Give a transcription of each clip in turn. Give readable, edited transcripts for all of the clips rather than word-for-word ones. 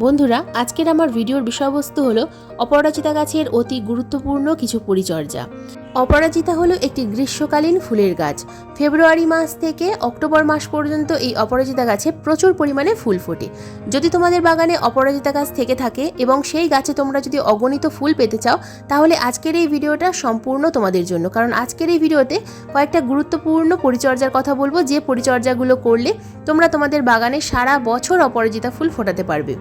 বন্ধুরা, আজকের আমার ভিডিওর বিষয়বস্তু হলো অপরাজিতা গাছের অতি গুরুত্বপূর্ণ কিছু পরিচর্যা। অপরাজিতা হলো একটি গ্রীষ্মকালীন ফুলের গাছ। ফেব্রুয়ারি মাস থেকে অক্টোবর মাস পর্যন্ত এই অপরাজিতা গাছে প্রচুর পরিমাণে ফুল ফোটে। যদি তোমাদের বাগানে অপরাজিতা গাছ থেকে থাকে এবং সেই গাছে তোমরা যদি অগণিত ফুল পেতে চাও, তাহলে আজকের এই ভিডিওটা সম্পূর্ণ তোমাদের জন্য। কারণ আজকের এই ভিডিওতে কয়েকটা গুরুত্বপূর্ণ পরিচর্যার কথা বলবো, যে পরিচর্যাগুলো করলে তোমরা তোমাদের বাগানে সারা বছর অপরাজিতা ফুল ফোটাতে পারবে।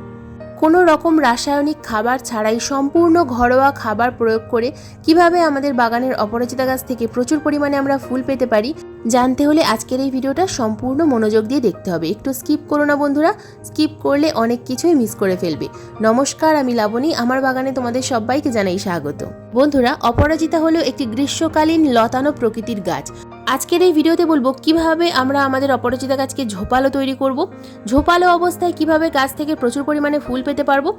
কোনো রকম রাসায়নিক খাবার ছাড়াই সম্পূর্ণ ঘরোয়া খাবার প্রয়োগ করে কিভাবে আমাদের বাগানের অপরাজিতা গাছ থেকে প্রচুর পরিমাণে আমরা ফুল পেতে পারি, জানতে হলে আজকের এই ভিডিওটা সম্পূর্ণ মনোযোগ দিয়ে দেখতে হবে। একটু স্কিপ করো না বন্ধুরা, স্কিপ করলে অনেক কিছুই মিস করে ফেলবে। নমস্কার, আমি লাবণী, আমার বাগানে তোমাদের সবাইকে জানাই স্বাগত। বন্ধুরা, অপরাজিতা হলো একটি গ্রীষ্মকালীন লতানো প্রকৃতির গাছ। আজকের এই ভিডিওতে বলবো কিভাবে আমরা আমাদের অপরাজিতা গাছকে ঝোপালো তৈরি করব, ঝোপালো অবস্থায় কিভাবে গাছ থেকে প্রচুর পরিমাণে ফুল পেতে পারবো।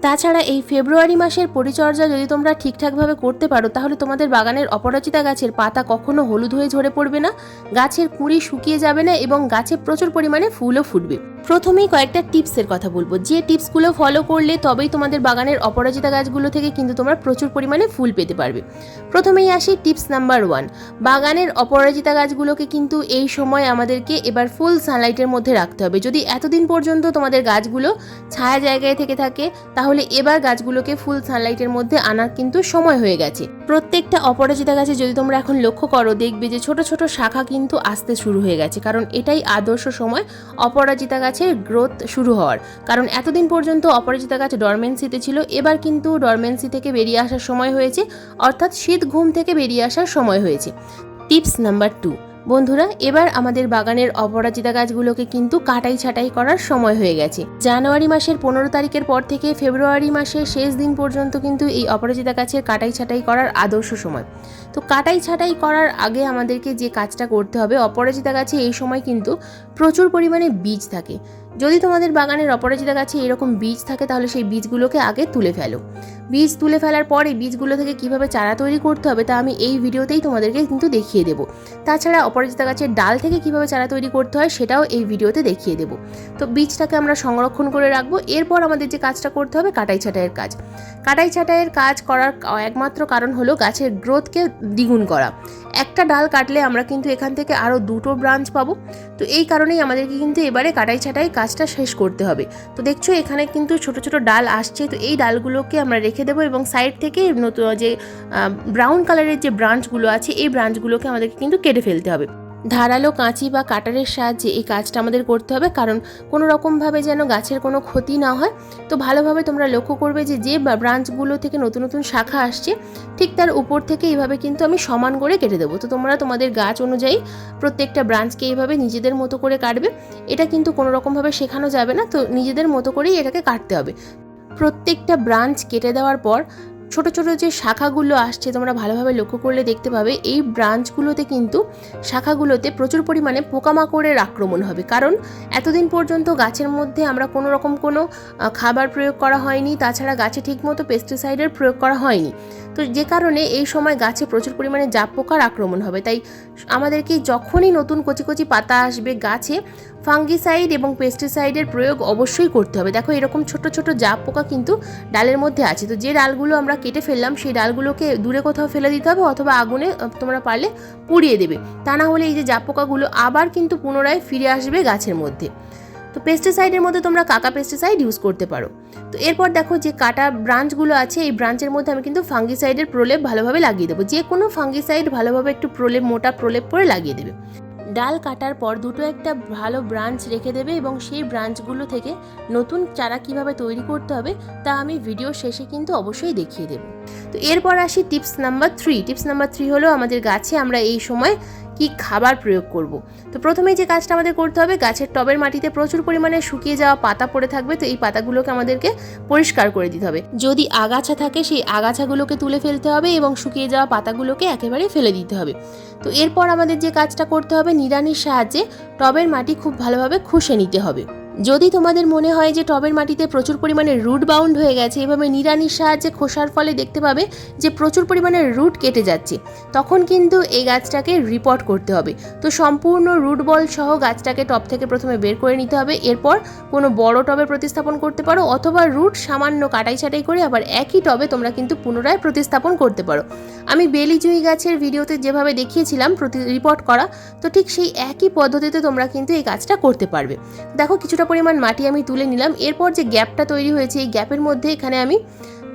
তাছাড়া এই ফেব্রুয়ারি মাসের পরিচর্যা যদি তোমরা ঠিকঠাকভাবে করতে পারো, তাহলে তোমাদের বাগানের অপরাজিতা গাছের পাতা কখনো হলুদ হয়ে ঝরে পড়বে না, গাছের কুঁড়ি শুকিয়ে যাবে না এবং গাছে প্রচুর পরিমাণে ফুলও ফুটবে। প্রথমেই কয়েকটা টিপসের কথা বলবো, যে টিপসগুলো ফলো করলে তবেই তোমাদের বাগানের অপরাজিতা গাছগুলো থেকে কিন্তু তোমরা প্রচুর পরিমাণে ফুল পেতে পারবে। প্রথমেই আসি টিপস নাম্বার 1। বাগানের অপরাজিতা গাছগুলোকে কিন্তু এই সময় আমাদেরকে এবার ফুল সানলাইটের মধ্যে রাখতে হবে। যদি এতদিন পর্যন্ত তোমাদের গাছগুলো ছায়া জায়গায় থেকে থাকে, তাহলে এবার গাছগুলোকে ফুল সানলাইটের মধ্যে আনার কিন্তু সময় হয়ে গেছে। প্রত্যেকটা অপরাজিতা গাছে যদি তোমরা এখন লক্ষ্য করো, দেখবে যে ছোট ছোট শাখা কিন্তু আসতে শুরু হয়ে গেছে, কারণ এটাই আদর্শ সময় অপরাজিতা গাছের গ্রোথ শুরু হওয়ার। কারণ এতদিন পর্যন্ত অপরাজিতা গাছ ডরমেন্সিতে ছিল, এবার কিন্তু ডরমেন্সি থেকে বেরিয়ে আসার সময় হয়েছে, অর্থাৎ শীত ঘুম থেকে বেরিয়ে আসার সময় হয়েছে। Tips number 2। বন্ধুরা, এবার আমাদের বাগানের অপরাজিতা গাছগুলোকে কিন্তু কাটাই ছাঁটাই করার সময় হয়ে গেছে। জানুয়ারি মাসের 15 তারিখের পর থেকে ফেব্রুয়ারি মাসের শেষ দিন পর্যন্ত কিন্তু এই অপরাজিতা গাছের কাটাই ছাঁটাই করার আদর্শ সময়। তো কাটাই ছাঁটাই করার আগে আমাদেরকে যে কাজটা করতে হবে, অপরাজিতা গাছে এই সময় কিন্তু প্রচুর পরিমাণে বীজ থাকে। যদি তোমাদের বাগানের অপরাজিতা গাছে এরকম বীজ থাকে, তাহলে সেই বীজগুলোকে আগে তুলে ফেলো। বীজ তুলে ফেলার পরে বীজগুলো থেকে কিভাবে চারা তৈরি করতে হবে তা আমি এই ভিডিওতেই তোমাদেরকে কিন্তু দেখিয়ে দেবো। তাছাড়া অপরাজিতা গাছের ডাল থেকে কিভাবে চারা তৈরি করতে হয় সেটাও এই ভিডিওতে দেখিয়ে দেবো। তো বীজটাকে আমরা সংরক্ষণ করে রাখবো। এরপর আমাদের যে কাজটা করতে হবে, কাটাই ছাঁটাইয়ের কাজ। কাটাই ছাঁটাইয়ের কাজ করার একমাত্র কারণ হলো গাছের গ্রোথকে দ্বিগুণ করা। একটা ডাল কাটলে আমরা কিন্তু এখান থেকে আরও 2টো ব্রাঞ্চ পাবো। তো এই কারণেই আমাদেরকে কিন্তু এবারে কাটাই ছাঁটাই কাজটা শেষ করতে হবে। তো দেখছো এখানে কিন্তু ছোট ছোট ডাল আসছে, তো এই ডালগুলোকে আমরা রেখে দেবো এবং সাইড থেকে নতুন যে ব্রাউন কালারের যে ব্রাঞ্চগুলো আছে, এই ব্রাঞ্চগুলোকে আমাদেরকে কিন্তু কেটে ফেলতে হবে। ধারালো কাঁচি বা কাটারের সাহায্যে এই কাজটা আমাদের করতে হবে, কারণ কোনো রকমভাবে যেন গাছের কোনো ক্ষতি না হয়। তো ভালোভাবে তোমরা লক্ষ্য করবে যে যে ব্রাঞ্চগুলো থেকে নতুন নতুন শাখা আসছে, ঠিক তার উপর থেকে এইভাবে কিন্তু আমি সমান করে কেটে দেবো। তো তোমরা তোমাদের গাছ অনুযায়ী প্রত্যেকটা ব্রাঞ্চকে এইভাবে নিজেদের মতো করে কাটবে। এটা কিন্তু কোনো রকমভাবে শেখানো যাবে না, তো নিজেদের মতো করেই এটাকে কাটতে হবে। প্রত্যেকটা ব্রাঞ্চ কেটে দেওয়ার পর ছোট ছোট যে শাখাগুলো আসছে, তোমরা ভালোভাবে লক্ষ্য করলে দেখতে পাবে এই ব্রাঞ্চগুলোতে কিন্তু শাখাগুলোতে প্রচুর পরিমাণে পোকামাকড়ের আক্রমণ হবে। কারণ এতদিন পর্যন্ত গাছের মধ্যে আমরা কোনো রকম কোনো খাবার প্রয়োগ করা হয়নি, তাছাড়া গাছে ঠিকমতো পেস্টিসাইডের প্রয়োগ করা হয়নি। তো যে কারণে এই সময় গাছে প্রচুর পরিমাণে জাপ পোকার আক্রমণ হবে। তাই আমাদেরকে যখনই নতুন কচি কচি পাতা আসবে গাছে, ফাঙ্গিসাইড এবং পেস্টিসাইডের প্রয়োগ অবশ্যই করতে হবে। দেখো এরকম ছোট ছোট জাপ পোকা কিন্তু ডালের মধ্যে আছে। তো যে ডালগুলো আমরা কেটে ফেললাম, সেই ডালগুলোকে দূরে কোথাও ফেলে দিতে হবে, অথবা আগুনে তোমরা পারলে পুড়িয়ে দেবে। তা না হলে এই যে জাপ পোকাগুলো আবার কিন্তু পুনরায় ফিরে আসবে গাছের মধ্যে। তো পেস্টিসাইডের মধ্যে তোমরা কাকা পেস্টিসাইড ইউজ করতে পারো। তো এরপর দেখো যে কাটা ব্রাঞ্চগুলো আছে, এই ব্রাঞ্চের মধ্যে আমি কিন্তু ফাঙ্গিসাইডের প্রলেপ ভালোভাবে লাগিয়ে দেবো। যে কোনো ফাঙ্গিসাইড ভালোভাবে একটু প্রলেপ, মোটা প্রলেপ করে লাগিয়ে দেবে। ডাল কাটার পর দুটো একটা ভালো ব্রাঞ্চ রেখে দেবে এবং সেই ব্রাঞ্চগুলো থেকে নতুন চারা কিভাবে তৈরি করতে হবে তা আমি ভিডিও শেষে কিন্তু অবশ্যই দেখিয়ে দেব। তো এরপর আসি টিপস নাম্বার 3। টিপস নাম্বার 3 হলো আমাদের গাছে আমরা এই সময় কি খাবার প্রয়োগ করব। তো প্রথমেই যে কাজটা আমাদের করতে হবে, গাছের টবের মাটিতে প্রচুর পরিমাণে শুকিয়ে যাওয়া পাতা পড়ে থাকবে। তো এই পাতাগুলোকে আমাদেরকে পরিষ্কার করে দিতে হবে। যদি আগাছা থাকে, সেই আগাছাগুলোকে তুলে ফেলতে হবে এবং শুকিয়ে যাওয়া পাতাগুলোকে একেবারে ফেলে দিতে হবে। তো এরপর আমাদের যে কাজটা করতে হবে, নিড়ানির সাহায্যে টবের মাটি খুব ভালোভাবে খুশে নিতে হবে। যদি তোমাদের মনে হয় যে টবের মাটিতে প্রচুর পরিমাণে রুট বাউন্ড হয়ে গেছে, এভাবে নিড়ানির সাহায্যে খোসার ফলে দেখতে পাবে যে প্রচুর পরিমাণে রুট কেটে যাচ্ছে, তখন কিন্তু এই গাছটাকে রিপোর্ট করতে হবে। তো সম্পূর্ণ রুট বল সহ গাছটাকে টব থেকে প্রথমে বের করে নিতে হবে। এরপর কোনো বড় টবে প্রতিস্থাপন করতে পারো, অথবা রুট সামান্য কাটাই ছাটাই করে আবার একই টবে তোমরা কিন্তু পুনরায় প্রতিস্থাপন করতে পারো। আমি বেলি জুঁই গাছের ভিডিওতে যেভাবে দেখিয়েছিলাম রিপোর্ট করা, তো ঠিক সেই একই পদ্ধতিতে তোমরা কিন্তু এই কাজটা করতে পারবে। দেখো কিছুটা পরিমাণ মাটি আমি তুলে নিলাম। এরপর যে গ্যাপটা তৈরি হয়েছে, এই গ্যাপের মধ্যে এখানে আমি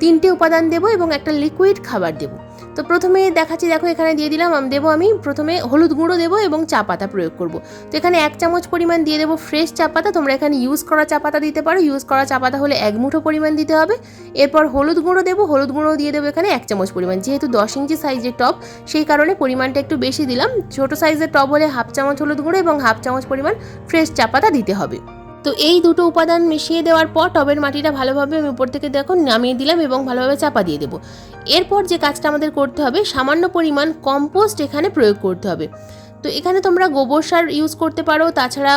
3টে উপাদান দেবো এবং একটা লিকুইড খাবার দেবো। তো প্রথমে দেখাচ্ছি, দেখো এখানে দিয়ে দিলাম, আমি প্রথমে হলুদ গুঁড়ো দেবো এবং চা পাতা প্রয়োগ করব। তো এখানে 1 চামচ পরিমাণ দিয়ে দেবো ফ্রেশ চা পাতা। তোমরা এখানে ইউজ করা চা পাতা দিতে পারো, ইউজ করা চা পাতা হলে 1 মুঠো পরিমাণ দিতে হবে। এরপর হলুদ গুঁড়ো দেবো, হলুদ গুঁড়ো দিয়ে দেবো এখানে 1 চামচ পরিমাণ। যেহেতু 10 ইঞ্চি সাইজের টব, সেই কারণে পরিমাণটা একটু বেশি দিলাম। ছোটো সাইজের টব হলে 1/2 চামচ হলুদ গুঁড়ো এবং 1/2 চামচ পরিমাণ ফ্রেশ চা পাতা দিতে হবে। তো এই দুটো উপাদান মিশিয়ে দেওয়ার পর টবের মাটিটা ভালোভাবে আমি উপর থেকে দেখো নামিয়ে দিলাম এবং ভালোভাবে চাপা দিয়ে দেবো। এরপর যে কাজটা আমাদের করতে হবে, সামান্য পরিমাণ কম্পোস্ট এখানে প্রয়োগ করতে হবে। তো এখানে তোমরা গোবর সার ইউজ করতে পারো, তাছাড়া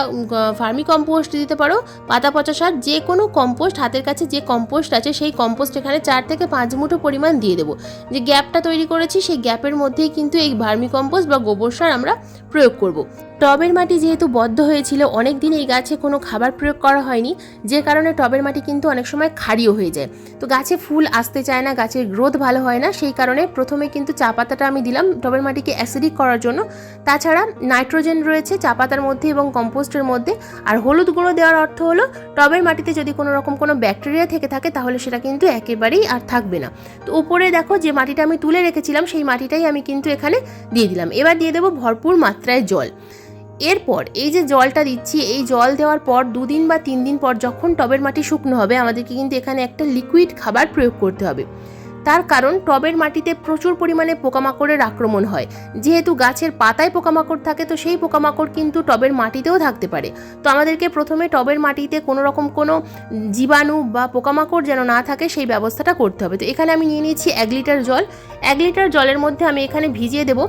ফার্মি কম্পোস্ট দিতে পারো, পাতা পচা সার, যে কোনো কম্পোস্ট, হাতের কাছে যে কম্পোস্ট আছে সেই কম্পোস্ট এখানে 4 থেকে 5 মুঠো পরিমাণ দিয়ে দেবো। যে গ্যাপটা তৈরি করেছি সেই গ্যাপের মধ্যেই কিন্তু এই ভার্মি কম্পোস্ট বা গোবর সার আমরা প্রয়োগ করব। টবের মাটি যেহেতু বদ্ধ হয়েছিল, অনেক দিন এই গাছে কোনো খাবার প্রয়োগ করা হয়নি, যে কারণে টবের মাটি কিন্তু অনেক সময় ক্ষারীয় হয়ে যায়। তো গাছে ফুল আসতে চায় না, গাছের গ্রোথ ভালো হয় না। সেই কারণে প্রথমে কিন্তু চা পাতাটা আমি দিলাম টবের মাটিকে অ্যাসিডিক করার জন্য। তাছাড়া নাইট্রোজেন রয়েছে চা পাতার মধ্যে এবং কম্পোস্টের মধ্যে। আর হলুদ গুঁড়ো দেওয়ার অর্থ হলো টবের মাটিতে যদি কোনো রকম কোনো ব্যাকটেরিয়া থেকে থাকে তাহলে সেটা কিন্তু একেবারেই আর থাকবে না। তো উপরে দেখো যে মাটিটা আমি তুলে রেখেছিলাম সেই মাটিটাই আমি কিন্তু এখানে দিয়ে দিলাম। এবার দিয়ে দেবো ভরপুর মাত্রায় জল। এরপর এই যে জলটা দিচ্ছি, এই জল দেওয়ার পর 2 দিন বা 3 দিন পর যখন টবের মাটি শুকনো হবে, আমাদেরকে কিন্তু এখানে একটা লিকুইড খাবার প্রয়োগ করতে হবে। তার কারণ টবের মাটিতে প্রচুর পরিমাণে পোকামাকড়ের আক্রমণ হয়। যেহেতু গাছের পাতায় পোকামাকড় থাকে, তো সেই পোকামাকড় কিন্তু টবের মাটিতেও থাকতে পারে। তো আমাদেরকে প্রথমে টবের মাটিতে কোনো রকম কোনো জীবাণু বা পোকামাকড় যেন না থাকে সেই ব্যবস্থাটা করতে হবে। তো এখানে আমি নিয়ে নিয়েছি 1 লিটার জল। 1 লিটার জলের মধ্যে আমি এখানে ভিজিয়ে দেবো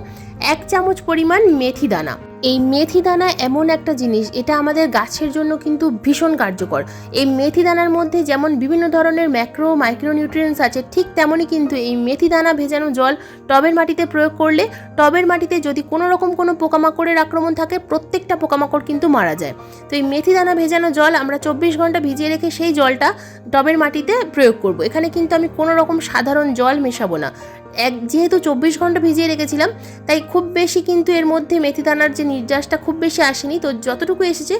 1 চামচ পরিমাণ মেথি দানা। এই মেথি দানা এমন একটা জিনিস, এটা আমাদের গাছের জন্য কিন্তু ভীষণ কার্যকর। এই মেথি দানার মধ্যে যেমন বিভিন্ন ধরনের ম্যাক্রো মাইক্রোনিউট্রিয়েন্টস আছে, ঠিক তেমনই কিন্তু এই মেথি দানা ভেজানো জল টবের মাটিতে প্রয়োগ করলে টবের মাটিতে যদি কোনো রকম কোনো পোকামাকড়ের আক্রমণ থাকে, প্রত্যেকটা পোকামাকড় কিন্তু মারা যায়। তো এই মেথি দানা ভেজানো জল আমরা 24 ঘন্টা ভিজিয়ে রেখে সেই জলটা টবের মাটিতে প্রয়োগ করব। এখানে কিন্তু আমি কোনো রকম সাধারণ জল মেশাবো না। যেহেতু 24 ঘন্টা ভিজিয়ে রেখেছিলাম, তাই খুব বেশি কিন্তু এর মধ্যে মেথি দানার যে নির্যাসটা খুব বেশি আসেনি। তো যতটুকু এসেছে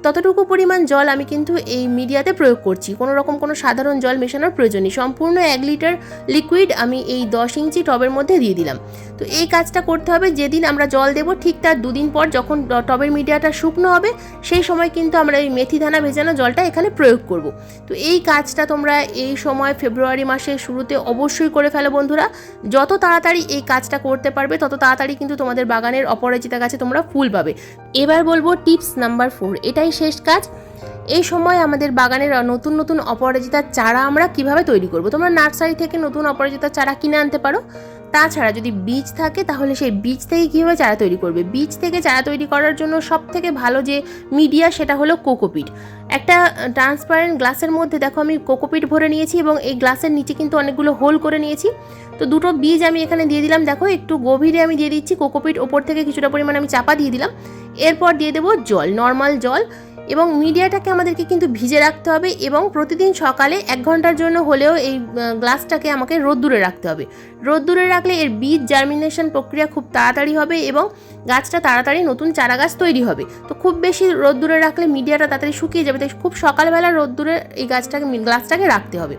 ততটুকু পরিমাণ জল আমি কিন্তু এই মিডিয়াতে প্রয়োগ করছি। কোনো রকম কোনো সাধারণ জল মেশানোর প্রয়োজন নেই। সম্পূর্ণ 1 লিটার লিকুইড আমি এই 10 ইঞ্চি টবের মধ্যে দিয়ে দিলাম। তো এই কাজটা করতে হবে, যেদিন আমরা জল দেবো ঠিক তার 2 দিন পর যখন টবের মিডিয়াটা শুকনো হবে, সেই সময় কিন্তু আমরা এই মেথি দানা ভেজানো জলটা এখানে প্রয়োগ করব। তো এই কাজটা তোমরা এই সময় ফেব্রুয়ারি মাসের শুরুতে অবশ্যই করে ফেলো বন্ধুরা। যত তাড়াতাড়ি এই কাজটা করতে পারবে তত তাড়াতাড়ি কিন্তু তোমাদের বাগানের অপরাজিতা গাছে তোমরা ফুল পাবে। এবার বলবো টিপস নাম্বার 4, এটাই শেষ কাজ। এই সময় আমাদের বাগানের নতুন নতুন অপরাজিতার চারা আমরা কিভাবে তৈরি করব। তোমরা নার্সারি থেকে নতুন অপরাজিতার চারা কিনে আনতে পারো। তাছাড়া যদি বীজ থাকে তাহলে সেই বীজ থেকে কীভাবে চারা তৈরি করবে। বীজ থেকে চারা তৈরি করার জন্য সবথেকে ভালো যে মিডিয়া সেটা হলো কোকোপিট। একটা ট্রান্সপারেন্ট গ্লাসের মধ্যে দেখো আমি কোকোপিট ভরে নিয়েছি এবং এই গ্লাসের নিচে কিন্তু অনেকগুলো হোল করে নিয়েছি। তো 2টো বীজ আমি এখানে দিয়ে দিলাম। দেখো একটু গভীরে আমি দিয়ে দিচ্ছি কোকোপিট, ওপর থেকে কিছুটা পরিমাণ আমি চাপা দিয়ে দিলাম। এরপর দিয়ে দেবো জল, নর্মাল জল, এবং মিডিয়াটাকে আমাদেরকে কিন্তু ভিজে রাখতে হবে এবং প্রতিদিন সকালে 1 ঘন্টার জন্য হলেও এই গ্লাসটাকে আমাকে রোদ্দুরে রাখতে হবে। রোদ্দুরে রাখলে এর বীজ জার্মিনেশন প্রক্রিয়া খুব তাড়াতাড়ি হবে এবং গাছটা তাড়াতাড়ি নতুন চারা গাছ তৈরি হবে। তো খুব বেশি রোদ্দুরে রাখলে মিডিয়াটা তাড়াতাড়ি শুকিয়ে যাবে, তাই খুব সকালবেলা রোদ্দুরে এই গ্লাসটাকে রাখতে হবে।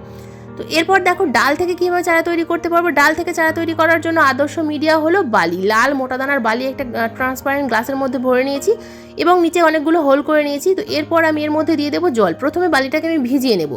তো এরপর দেখো ডাল থেকে কীভাবে চারা তৈরি করতে পারবো। ডাল থেকে চারা তৈরি করার জন্য আদর্শ মিডিয়া হলো বালি, লাল মোটা দানার বালি একটা ট্রান্সপারেন্ট গ্লাসের মধ্যে ভরে নিয়েছি এবং নিচে অনেকগুলো হোল করে নিয়েছি। তো এরপর আমি এর মধ্যে দিয়ে দেবো জল। প্রথমে বালিটাকে আমি ভিজিয়ে নেব।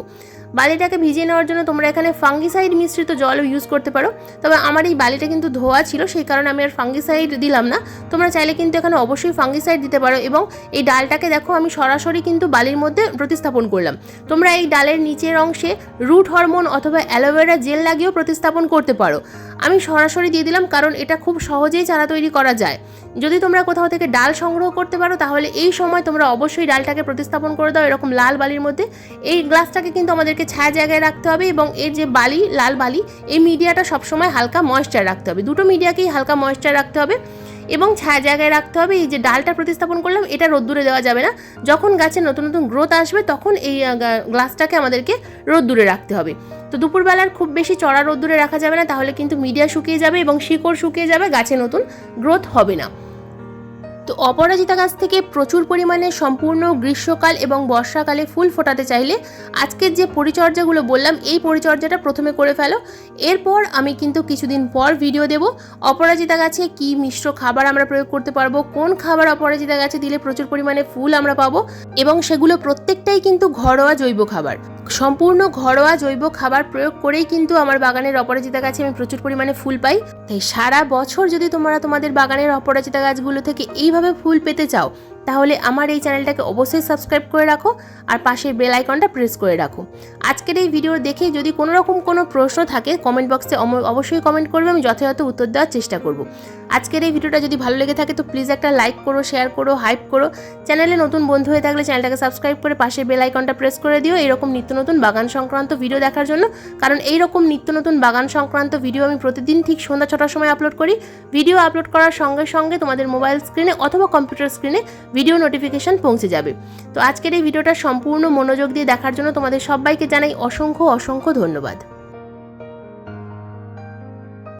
বালিটাকে ভিজিয়ে নেওয়ার জন্য তোমরা এখানে ফাঙ্গিসাইড মিশ্রিত জল ইউজ করতে পারো, তবে আমার এই বালিটা কিন্তু ধোয়া ছিল, সেই কারণে আমি আর ফাঙ্গিসাইড দিলাম না। তোমরা চাইলে কিন্তু এখানে অবশ্যই ফাঙ্গিসাইড দিতে পারো। এবং এই ডালটাকে দেখো আমি সরাসরি কিন্তু বালির মধ্যে প্রতিস্থাপন করলাম। তোমরা এই ডালের নিচের অংশে রুট হরমোন অথবা অ্যালোভেরা জেল লাগিয়েও প্রতিস্থাপন করতে পারো। আমি সরাসরি দিয়ে দিলাম কারণ এটা খুব সহজেই চারা তৈরি করা যায়। যদি তোমরা কোথাও থেকে ডাল সংগ্রহ করতে পারো তাহলে এই সময় তোমরা অবশ্যই ডালটাকে প্রতিস্থাপন করে দাও এরকম লাল বালির মধ্যে। এই গ্লাসটাকে কিন্তু আমাদেরকে ছায়া জায়গায় রাখতে হবে এবং এর যে বালি, লাল বালি, এই মিডিয়াটা সবসময় হালকা ময়েশ্চার রাখতে হবে। দুটো মিডিয়াকেই হালকা ময়েশ্চার রাখতে হবে এবং ছায়া জায়গায় রাখতে হবে। এই যে ডালটা প্রতিস্থাপন করলাম এটা রোদ্দুরে দেওয়া যাবে না। যখন গাছে নতুন নতুন গ্রোথ আসবে তখন এই গ্লাসটাকে আমাদেরকে রোদ্দুরে রাখতে হবে। তো দুপুরবেলার খুব বেশি চড়া রোদ্দুরে রাখা যাবে না, তাহলে কিন্তু মিডিয়া শুকিয়ে যাবে এবং শিকড় শুকিয়ে যাবে, গাছে নতুন গ্রোথ হবে না। তো অপরাজিতা গাছ থেকে প্রচুর পরিমাণে সম্পূর্ণ গ্রীষ্মকাল এবং বর্ষাকালে ফুল ফোটাতে চাইলে আজকের যে পরিচর্যাগুলো বললাম এই পরিচর্যাটা প্রথমে করে ফেলো। এরপর আমি কিন্তু কিছুদিন পর ভিডিও দেব অপরাজিতা গাছে কি মিশ্র খাবার আমরা প্রয়োগ করতে পারবো, কোন খাবার অপরাজিতা গাছে দিলে প্রচুর পরিমাণে ফুল আমরা পাবো, এবং সেগুলো প্রত্যেকটাই কিন্তু ঘরোয়া জৈব খাবার। সম্পূর্ণ ঘরোয়া জৈব খাবার প্রয়োগ করেই কিন্তু আমার বাগানের অপরাজিতা গাছে আমি প্রচুর পরিমাণে ফুল পাই। তাই সারা বছর যদি তোমরা তোমাদের বাগানের অপরাজিতা গাছগুলো থেকে এইভাবে ফুল পেতে চাও তাহলে আমার এই চ্যানেলটাকে অবশ্যই সাবস্ক্রাইব করে রাখো আর পাশের বেল আইকনটা প্রেস করে রাখো। আজকের এই ভিডিও দেখে যদি কোনো রকম কোনো প্রশ্ন থাকে কমেন্ট বক্সে অবশ্যই কমেন্ট করবে, আমি যথাযথ উত্তর দেওয়ার চেষ্টা করব। আজকের এই ভিডিওটা যদি ভালো লেগে থাকে তো প্লিজ একটা লাইক করো, শেয়ার করো, হাইপ করো। চ্যানেলে নতুন বন্ধু হয়ে থাকলে চ্যানেলটাকে সাবস্ক্রাইব করে পাশের বেল আইকনটা প্রেস করে দিও এরকম নিত্য নতুন বাগান সংক্রান্ত ভিডিও দেখার জন্য, কারণ এইরকম নিত্য নতুন বাগান সংক্রান্ত ভিডিও আমি প্রতিদিন ঠিক সন্ধ্যা 6টার সময় আপলোড করি। ভিডিও আপলোড করার সঙ্গে সঙ্গে তোমাদের মোবাইল স্ক্রিনে অথবা কম্পিউটার স্ক্রিনে ভিডিও নোটিফিকেশন পৌঁছে যাবে। তো আজকের এই ভিডিওটা সম্পূর্ণ মনোযোগ দিয়ে দেখার জন্য তোমাদের সবাইকে জানাই অসংখ্য অসংখ্য ধন্যবাদ।